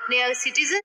अपने सिटीजन।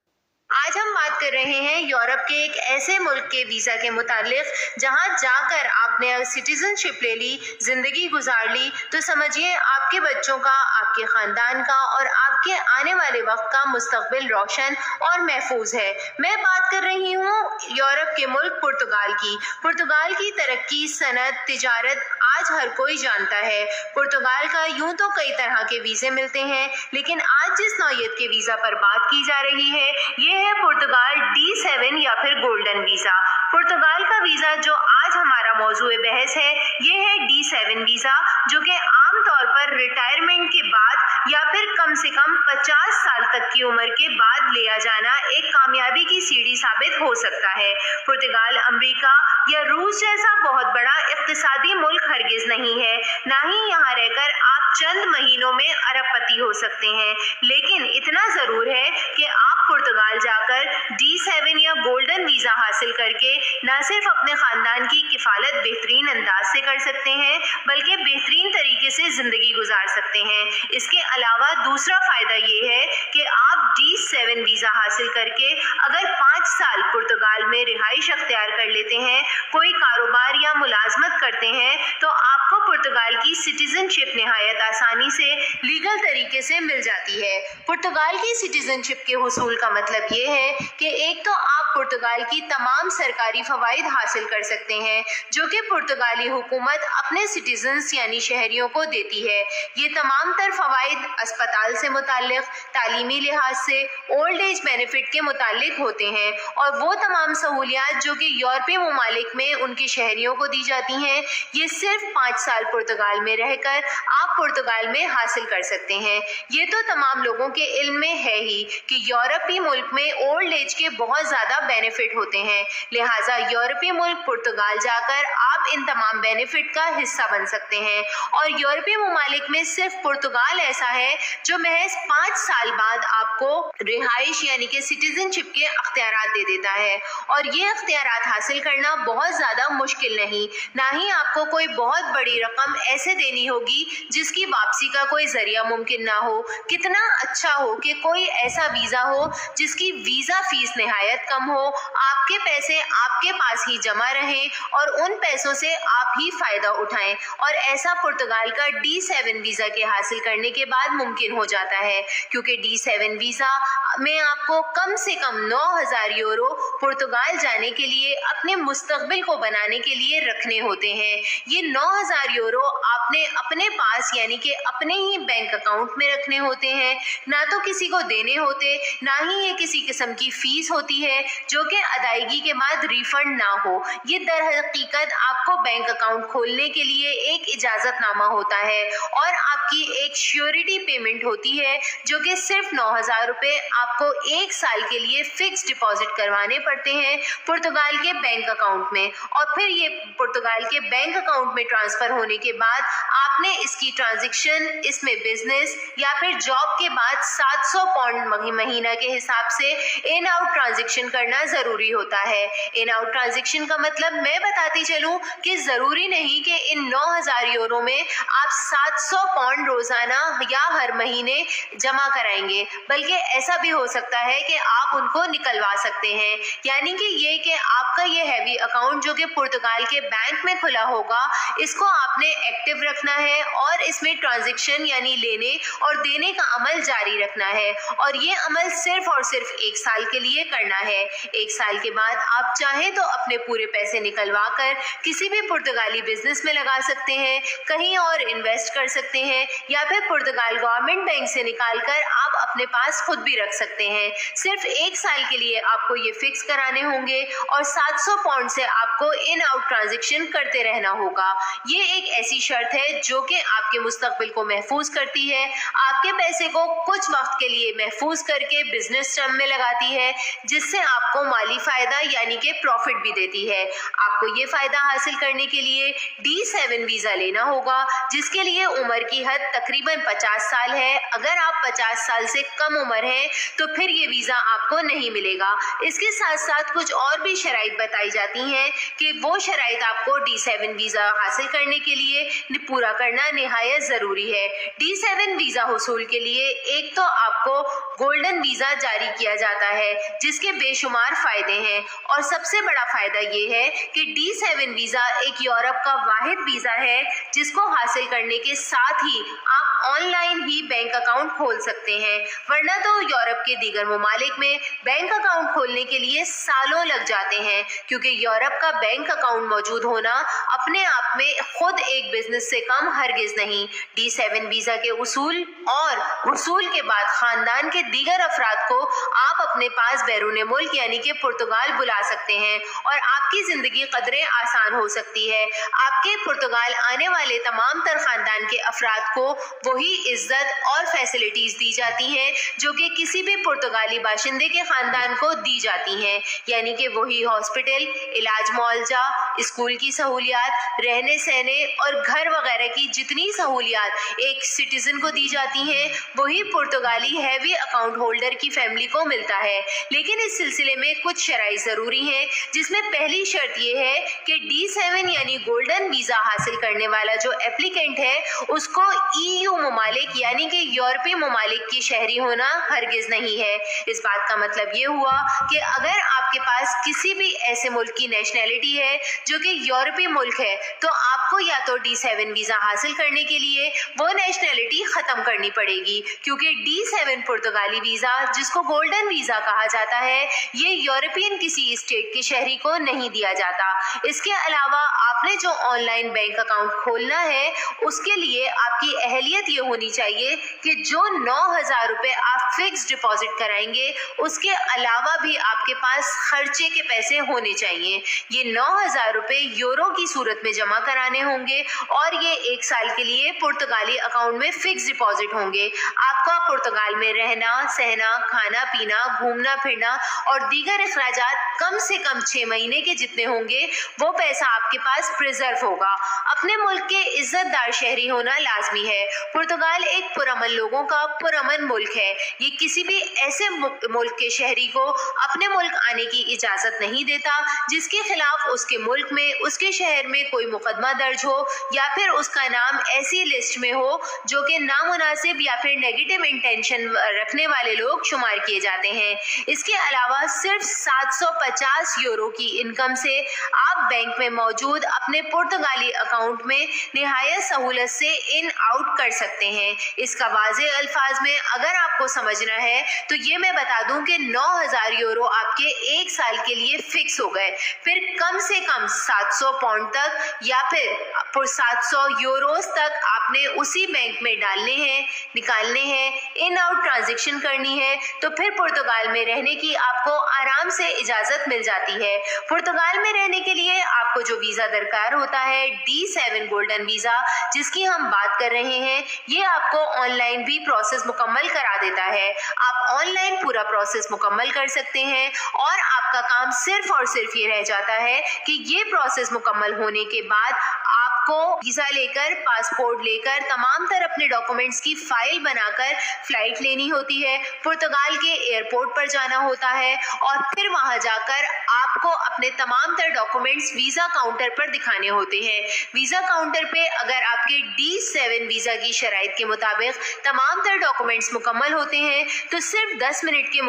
आज हम बात कर रहे हैं यूरोप के एक ऐसे मुल्क के वीजा के मुतालिक जहां जाकर आपने सिटीजनशिप ले ली, जिंदगी गुजार ली, तो समझिए आपके बच्चों का, आपके खानदान का और आपके आने वाले वक्त का मुस्तकबिल रोशन और महफूज है। मैं बात कर रही हूँ यूरोप के मुल्क पुर्तगाल की। पुर्तगाल की तरक्की, सनत, तिजारत आज हर कोई जानता है। पुर्तगाल का यूं तो कई तरह के वीजे मिलते हैं, लेकिन आज जिस नौयत के वीजा पर बात की जा रही है ये है पुर्तगाल D7 या फिर गोल्डन वीजा। पुर्तगाल का वीजा जो आज हमारा मौजूए बहस है ये है D7 वीजा, जो कि आम तौर पर रिटायरमेंट के बाद या फिर कम से कम 50 साल तक की उम्र के बाद लिया जाना एक कामयाबी की सीढ़ी साबित हो सकता है। पुर्तगाल अमेरिका या रूस जैसा बहुत बड़ा इक्तिसादी मुल्क हरगिज नहीं है, ना ही यहाँ रहकर आप चंद महीनों में अरबपति हो सकते हैं, लेकिन इतना जरूर है कि आप पुर्तगाल जाकर D7 या गोल्डन वीजा हासिल करके न सिर्फ अपने खानदान की किफालत बेहतरीन अंदाज से कर सकते हैं, बल्कि बेहतरीन तरीके से जिंदगी गुजार सकते हैं। इसके अलावा दूसरा फायदा ये है कि आप D7 वीजा हासिल करके अगर 5 साल पुर्तगाल में रिहाइश अख्तियार कर लेते हैं, कोई कारोबार या मुलाजमत करते हैं, तो आपको पुर्तगाल की सिटीजनशिप निहायत आसानी से लीगल तरीके से मिल जाती है। पुर्तगाल की सिटीजनशिप के हुसूल का मतलब ये है कि एक तो आप पुर्तगाल की तमाम सरकारी फवाइद हासिल कर सकते हैं जो कि पुर्तगाली हुकूमत अपने सिटीजन्स यानी शहरियों को देती है। ये तमाम तर फवाइद अस्पताल से मुताल्लिक, तालीमी लिहाज से, ओल्ड एज बेनिफिट के मुताल्लिक होते हैं, और वो तमाम सहूलियात जो कि यूरोपीय ममालिक में उनके शहरियों को दी जाती हैं, ये सिर्फ 5 साल पुर्तगाल में रहकर आप पुर्तगाल में हासिल कर सकते हैं। ये तो तमाम लोगों के इल्म में है ही कि यूरोपीय मुल्क में ओल्ड एज के बहुत ज़्यादा बेनिफिट होते हैं, लिहाजा यूरोपीय मुल्क पुर्तगाल जाकर आप इन तमाम बेनिफिट का हिस्सा बन सकते हैं। और यूरोपीय ममालिक में सिर्फ पुर्तगाल ऐसा है जो महज 5 साल बाद आपको रिहाइश यानी कि सिटीजनशिप के अख्तियारात दे देता है, और ये अख्तियारात हासिल करना बहुत ज़्यादा मुश्किल नहीं, ना ही आपको कोई बहुत बड़ी रकम ऐसे देनी होगी जिसकी वापसी का कोई जरिया मुमकिन ना हो। कितना अच्छा हो कि कोई ऐसा वीज़ा हो जिसकी वीज़ा फीस निहायत कम हो, आपके पैसे आपके पास ही जमा रहें और उन पैसों से आप ही फ़ायदा उठाएं, और ऐसा पुर्तगाल का D7 वीज़ा के हासिल करने के बाद मुमकिन हो जाता है, क्योंकि D7 वीज़ा में आपको कम से कम 9,000 यूरो पुर्तगाल जाने के लिए अपने मुस्तकबिल को बनाने के लिए रखने होते हैं। ये 9,000 यूरो आपने अपने पास यानी कि अपने ही बैंक अकाउंट में रखने होते हैं, ना तो किसी को देने होते, ना ही ये किसी किस्म की फीस होती है जो कि अदायगी के बाद रिफंड ना हो। ये दर हकीकत आपको बैंक अकाउंट खोलने के लिए एक इजाज़तनामा होता है और आपकी एक श्योरिटी पेमेंट होती है जो कि सिर्फ 9,000 रुपये आपको 1 साल के लिए फिक्स डिपॉजिट करवाने पड़ते हैं पुर्तगाल के बैंक अकाउंट में, और फिर ये पुर्तगाल के बैंक अकाउंट में ट्रांसफ़र होने के बाद आपने इसकी ट्रांजैक्शन, इसमें बिजनेस या फिर जॉब के बाद 700 पाउंड महीना के हिसाब से इन आउट ट्रांजैक्शन करना ज़रूरी होता है। इन आउट ट्रांजैक्शन का मतलब मैं बताती चलूँ कि ज़रूरी नहीं कि इन 9,000 यूरो में आप 700 पाउंड रोज़ाना या हर महीने जमा कराएंगे, बल्कि ऐसा भी हो सकता है कि आप उनको निकलवा सकते हैं। यानी कि ये कि आपका ये हैवी अकाउंट जो कि पुर्तगाल के बैंक में खुला होगा, इसको आपने एक्टिव रखना है और इसमें ट्रांजैक्शन यानी लेने और देने का अमल जारी रखना है, और ये अमल सिर्फ और सिर्फ 1 साल के लिए करना है। 1 साल के बाद आप चाहें तो अपने पूरे पैसे निकलवा कर किसी भी पुर्तगाली बिजनेस में लगा सकते हैं, कहीं और इन्वेस्ट कर सकते हैं, या फिर पुर्तगाल गवर्नमेंट बैंक से निकाल कर आप अपने पास खुद भी रख सकते हैं। सिर्फ 1 साल के लिए आपको ये फिक्स कराने होंगे और 700 पाउंड से आपको इन आउट ट्रांजैक्शन करते रहना होगा। ये एक ऐसी शर्त है जो कि आपके मुस्तकबिल को महफूज करती है, आपके पैसे को कुछ वक्त के लिए महफूज करके बिजनेस टर्म में लगाती है, जिससे आपको माली फायदा यानी कि प्रॉफिट भी देती है। आपको ये फायदा हासिल करने के लिए D7 वीजा लेना होगा, जिसके लिए उम्र की हद तकरीबन 50 साल है। अगर आप 50 साल से कम उम्र है तो फिर ये वीजा आपको नहीं मिलेगा। इसके साथ साथ कुछ और भी शराइत बताई जाती हैं कि वो शराइत आपको D7 वीजा हासिल करने के लिए पूरा करना निहायत जरूरी है। D7 वीजा हुसूल के लिए एक तो आपको गोल्डन वीजा जारी किया जाता है जिसके बेशुमार फायदे हैं, और सबसे बड़ा फायदा ये है कि D7 वीजा एक यूरोप का वाहिद वीजा है जिसको हासिल करने के साथ ही आप ऑनलाइन ही बैंक अकाउंट खोल सकते हैं, वरना तो यूरोप के दीगर ममालिक में बैंक अकाउंट खोलने के लिए सालों लग जाते हैं, क्योंकि यूरोप का बैंक अकाउंट मौजूद होना अपने आप में खुद एक बिजनेस से कम हरगिज नहीं। D7 वीजा के उसूल और वसूल के बाद खानदान के दीगर अफराद को आप अपने पास बैरून मुल्क यानी कि पुर्तगाल बुला सकते हैं और आपकी जिंदगी कदरे आसान हो सकती है। आपके पुर्तगाल आने वाले तमाम तर खानदान के अफराद को वही इज्जत और फैसिलिटीज दी जाती हैं जो कि किसी भी पुर्तगाली बाशिंदे के खानदान को दी जाती हैं, यानी कि वही हॉस्पिटल, इलाज मुआवजा, स्कूल की सहूलियात, रहने सहने और घर वगैरह की जितनी सहूलियात एक सिटीजन को दी जाती हैं वही पुर्तगाली हैवी अकाउंट होल्डर की फैमिली को मिलता है। लेकिन इस सिलसिले में कुछ शराइ जरूरी हैं, जिसमें पहली शर्त यह है कि D7 यानी गोल्डन वीजा हासिल करने वाला जो एप्लीकेंट है उसको EU ममालिक यानी कि यूरोपीय ममालिक की शहरी होना हरगिज नहीं है। इस बात का मतलब ये हुआ कि अगर आपके पास किसी भी ऐसे मुल्क की नेशनैलिटी है जो कि यूरोपीय मुल्क है तो आपको या तो D7 वीजा हासिल करने के लिए वो नेशनैलिटी खत्म करनी पड़ेगी, क्योंकि D7 पुर्तगाली वीजा जिसको गोल्डन वीजा कहा जाता है ये यूरोपियन किसी स्टेट के शहरी को नहीं दिया जाता। इसके अलावा आपने जो ऑनलाइन बैंक अकाउंट खोलना है उसके लिए आपकी अहलियत ये होनी चाहिए कि जो 9,000 रुपए आप फिक्स डिपॉजिट कराएंगे उसके अलावा भी आपके पास खर्चे के पैसे होने चाहिए। ये 9,000 रुपए यूरो की सूरत में जमा कराने होंगे और ये 1 साल के लिए पुर्तगाली अकाउंट में फिक्स डिपॉजिट होंगे। आपका पुर्तगाल में रहना सहना, खाना पीना, घूमना फिरना और दीगर अखराजात कम से कम 6 महीने के जितने होंगे वो पैसा आपके पास प्रिजर्व होगा। अपने मुल्क के इज्जतदार शहरी होना लाजमी है। पुर्तगाल एक पुरअमन लोगों का पुरअमन मुल्क है। ये किसी भी ऐसे मुल्क के शहरी को अपने मुल्क आने की इजाजत नहीं देता जिसके खिलाफ उसके मुल्क में, उसके शहर में कोई मुकदमा दर्ज हो या फिर उसका नाम ऐसी लिस्ट में हो जो कि नामुनासिब या फिर नेगेटिव इंटेंशन रखने वाले लोग शुमार किए जाते हैं। इसके अलावा सिर्फ 750 यूरो की इनकम से आप बैंक में मौजूद अपने पुर्तगाली अकाउंट में निहायत सहूलत से इन आउट कर सकते हैं। इसका वाज़े अल्फाज में अगर आपको समझना है तो ये मैं बता दूं कि 9,000 यूरो आपके 1 साल के लिए फिक्स हो गए। फिर कम से कम 700 पाउंड तक या फिर 700 यूरोस तक आपने उसी बैंक में डालने हैं, निकालने हैं, इन आउट ट्रांजैक्शन करनी है, तो फिर पुर्तगाल में रहने की आपको आराम से इजाजत मिल जाती है। पुर्तगाल में रहने के लिए आपको जो वीजा दरकार होता है D7 गोल्डन वीजा जिसकी हम बात कर रहे हैं, ये आपको ऑनलाइन भी प्रोसेस मुकम्मल करा देता है। आप ऑनलाइन पूरा प्रोसेस मुकम्मल कर सकते हैं और आपका काम सिर्फ और सिर्फ ये रह जाता है कि ये प्रोसेस मुकम्मल होने के बाद आपको वीजा लेकर, पासपोर्ट लेकर, तमाम तरह अपने डॉक्यूमेंट्स की फाइल बनाकर फ्लाइट लेनी होती है, पुर्तगाल के एयरपोर्ट पर जाना होता है और फिर वहां जाकर आपको अपने तमाम तरह डॉक्यूमेंट्स वीजा काउंटर पर दिखाने होते हैं। वीजा काउंटर पे अगर आपके D7 वीजा की शराइत के मुताबिक तमाम तरह डॉक्यूमेंट्स मुकम्मल होते हैं तो सिर्फ 10 मिनट के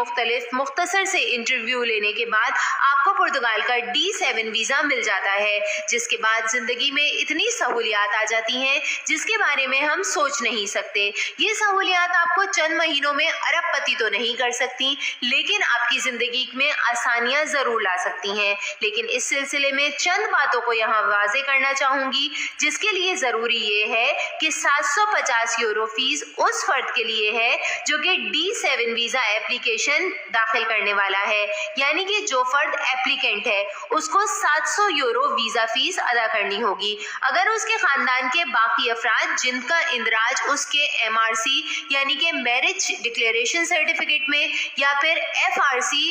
मुख्तसर से इंटरव्यू लेने के बाद आपको पुर्तगाल का D7 वीजा मिल जाता है, जिसके बाद जिंदगी में इतनी सहूलियात आ जाती हैं जिसके बारे में हम सोच नहीं सकते। ये सहूलियात आपको चंद महीनों में अरबपति तो नहीं कर सकती लेकिन आपकी जिंदगी में आसानियां जरूर ला सकती हैं। लेकिन इस सिलसिले में चंद बातों को यहाँ वाजे करना चाहूंगी, जिसके लिए जरूरी ये है कि 750 यूरो फीस उस फर्द के लिए है जो कि D7 वीजा एप्लीकेशन दाखिल करने वाला है, यानी कि जो फर्द एप्लीकेंट है उसको 700 यूरो वीजा फीस अदा करनी होगी। अगर उसके खानदान के बाकी अफराद जिनका इंदराज उसके MRC यानी कि मैरिज डिक्लेरेशन सर्टिफिकेट में या फिर FRC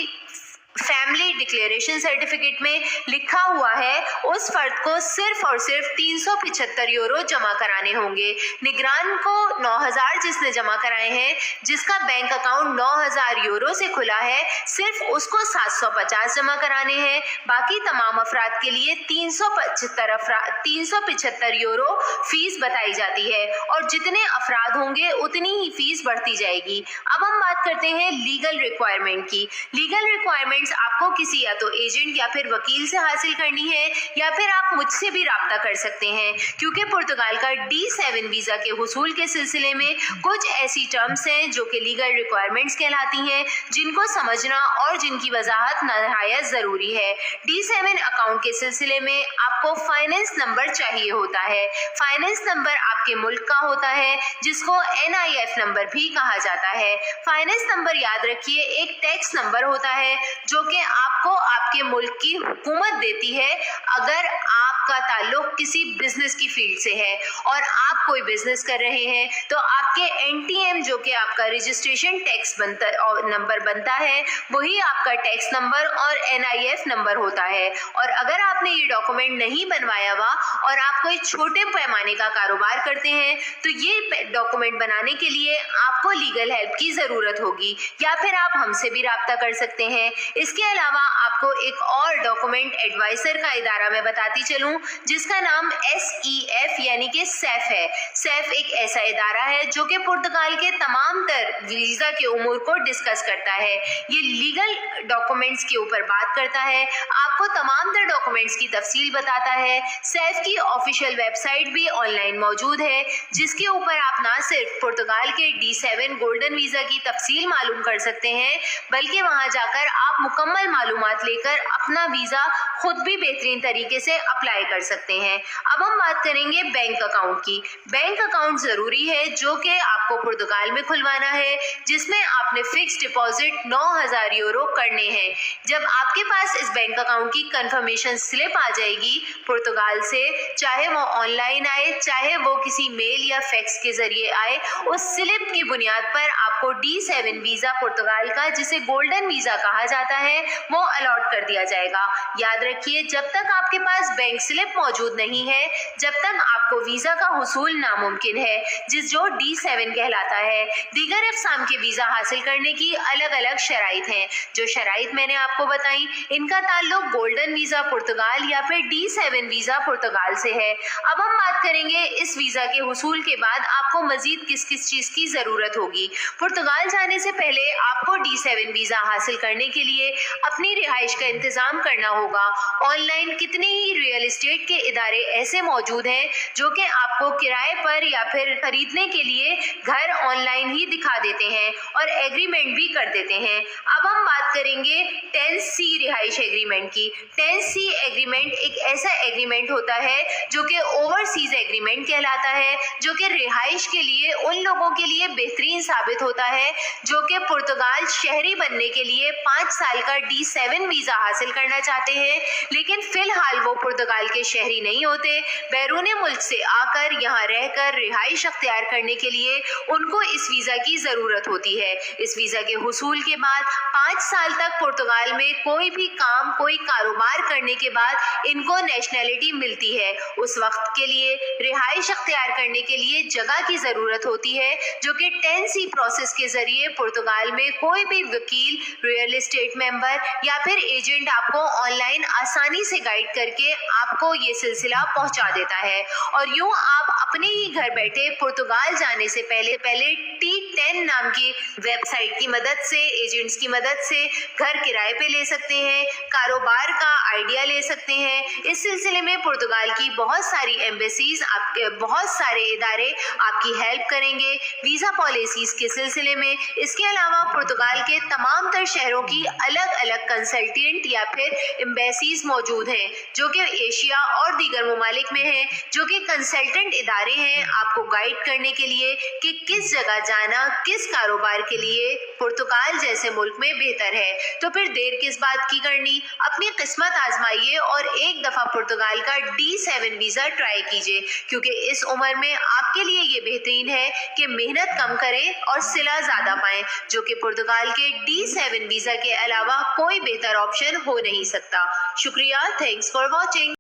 फैमिली डिक्लेरेशन सर्टिफिकेट में लिखा हुआ है, उस फर्द को सिर्फ और सिर्फ 375 यूरो जमा कराने होंगे। निगरान को 9,000 जिसने जमा कराए हैं, जिसका बैंक अकाउंट 9,000 यूरो से खुला है, सिर्फ उसको 750 जमा कराने हैं। बाकी तमाम अफराद के लिए 375 यूरो फीस बताई जाती है और जितने अफराद होंगे उतनी ही फीस बढ़ती जाएगी। अब हम बात करते हैं लीगल रिक्वायरमेंट की। लीगल रिक्वायरमेंट्स आपको किसी या तो एजेंट या फिर वकील से हासिल करनी है या फिर आप मुझसे भी राब्ता कर सकते हैं, क्योंकि पुर्तगाल का D7 वीजा के हुसूल के सिलसिले में कुछ ऐसी टर्म्स हैं जो कि लीगल रिक्वायरमेंट्स कहलाती हैं, जिनको समझना और जिनकी वजाहत नहायत जरूरी है। D7 अकाउंट के सिलसिले में आपको फाइनेंस नंबर चाहिए होता है। फाइनेंस नंबर आपके मुल्क का होता है, जिसको NIF नंबर भी कहा जाता है। फाइनेंस नंबर याद रखिए एक टैक्स नंबर होता है जो कि आपको आपके मुल्क की हुकूमत देती है अगर आपका ताल्लुक किसी बिजनेस की फील्ड से है और आप कोई बिजनेस कर रहे हैं, तो आपके NTM जो कि आपका रजिस्ट्रेशन टैक्स नंबर बनता है, वही आपका टैक्स नंबर और NIF नंबर होता है। और अगर आपने ये डॉक्यूमेंट नहीं बनवाया हुआ और आप कोई छोटे पैमाने का कारोबार करते हैं, तो ये डॉक्यूमेंट बनाने के लिए आपको लीगल हेल्प की जरूरत होगी, या फिर आप हमसे भी राब्ता कर सकते हैं। इसके अलावा आपको एक और डॉक्यूमेंट एडवाइजर का इदारा मैं बताती चलूं, जिसका नाम SEF यानी कि SEF है। SEF एक ऐसा इदारा है जो कि पुर्तगाल के तमाम तर वीजा के उमूर को डिस्कस करता है। ये लीगल डॉक्यूमेंट्स के ऊपर बात करता है, आपको तमाम तर डॉक्यूमेंट्स की तफसील बताता है। SEF की ऑफिशियल वेबसाइट भी ऑनलाइन मौजूद है, जिसके ऊपर आप ना सिर्फ पुर्तगाल के D7 गोल्डन वीजा की तफसील मालूम कर सकते हैं, बल्कि वहां जाकर आप मुकम्मल मालूमात लेकर अपना वीजा खुद भी बेहतरीन तरीके से अप्लाई कर सकते हैं। अब हम बात करेंगे बैंक अकाउंट की। बैंक अकाउंट जरूरी है जो कि आपको पुर्तगाल में खुलवाना है, जिसमें आपने फिक्स डिपॉजिट 9,000 यूरो करने हैं। जब आपके पास इस बैंक अकाउंट की कंफर्मेशन स्लिप आ जाएगी पुर्तगाल से, चाहे वो ऑनलाइन आए, चाहे वो किसी मेल या फैक्स के जरिए आए, उस स्लिप की बुनियाद पर आपको D7 वीजा पुर्तगाल का, जिसे गोल्डन वीजा कहा जाता है, वो अलॉट कर दिया जाएगा। याद रखिए, जब तक आपके पास बैंक स्लिप मौजूद नहीं है, जब तक आपको वीजा का हुसूल नामुमकिन है, जो D7 कहलाता है। दीगर अक़साम के वीजा हासिल करने की अलग अलग शराइत हैं। जो शराइत मैंने आपको बताई, इनका ताल्लुक गोल्डन वीजा पुर्तगाल या फिर D7 वीजा पुर्तगाल से है। अब हम बात करेंगे इस वीजा के हुसूल के बाद आपको मजीद किस किस चीज की जरूरत होगी। पुर्तगाल जाने से पहले आपको D7 वीजा हासिल करने के लिए अपनी रिहाइश का इंतजाम करना होगा। ऑनलाइन कितने ही रियल एस्टेट के इदारे ऐसे मौजूद हैं जो कि आपको किराए पर या फिर खरीदने के लिए घर ऑनलाइन ही दिखा देते हैं और एग्रीमेंट भी कर देते हैं। अब हम बात करेंगे 10C रिहाइश एग्रीमेंट की। 10C एग्रीमेंट एक ऐसा एग्रीमेंट होता है जो कि ओवरसीज एग्रीमेंट कहलाता है, जो कि रिहाइश के लिए उन लोगों के लिए बेहतरीन साबित होता है जो कि पुर्तगाल शहरी बनने के लिए 5 साल का D7 वीजा हासिल करना चाहते हैं, लेकिन फिलहाल वो पुर्तगाल के शहरी नहीं होते। बैरून मुल्क से आकर यहाँ रहकर रिहाइश अख्तियार करने के लिए उनको इस वीजा की जरूरत होती है। इस वीजा के हुसूल के बाद 5 साल तक पुर्तगाल में कोई भी काम, कोई कारोबार करने के बाद इनको नेशनैलिटी मिलती है। उस वक्त के लिए रिहाइश अख्तियार करने के लिए जगह की जरूरत होती है, जो कि 10C प्रोसेस के जरिए पुर्तगाल में कोई भी वकील, रियल एस्टेट मेंबर या फिर एजेंट आपको ऑनलाइन आसानी से गाइड करके आपको ये सिलसिला पहुंचा देता है। और यूं आप अपने ही घर बैठे पुर्तगाल जाने से पहले T10 नाम की वेबसाइट की मदद से, एजेंट्स की मदद से घर किराए पे ले सकते हैं, कारोबार का आइडिया ले सकते हैं। इस सिलसिले में पुर्तगाल की बहुत सारी एम्बेसीज, आपके बहुत सारे इदारे आपकी हेल्प करेंगे वीजा पॉलिसीज के सिलसिले में। इसके अलावा पुर्तगाल के तमाम तर शहरों की अलग अलग कंसल्टेंट या फिर एम्बेसीज मौजूद हैं, जो कि एशिया और दीगर ममालिक में हैं, जो कि कंसल्टेंट इदारे हैं आपको गाइड करने के लिए कि किस जगह जाना کرنا کس کاروبار کے لیے پرتگال جیسے ملک میں بہتر ہے، تو پھر دیر کس بات کی کرنی، اپنی قسمت آزمائیے اور ایک دفعہ پرتگال کا D7 ویزا ٹرائی کیجیے، کیونکہ اس عمر میں آپ کے لیے یہ بہترین ہے کہ محنت کم کریں اور صلہ زیادہ پائیں، جو کہ پرتگال کے D7 ویزا کے علاوہ کوئی بہتر آپشن ہو نہیں سکتا۔ شکریہ، تھینکس فار واچنگ۔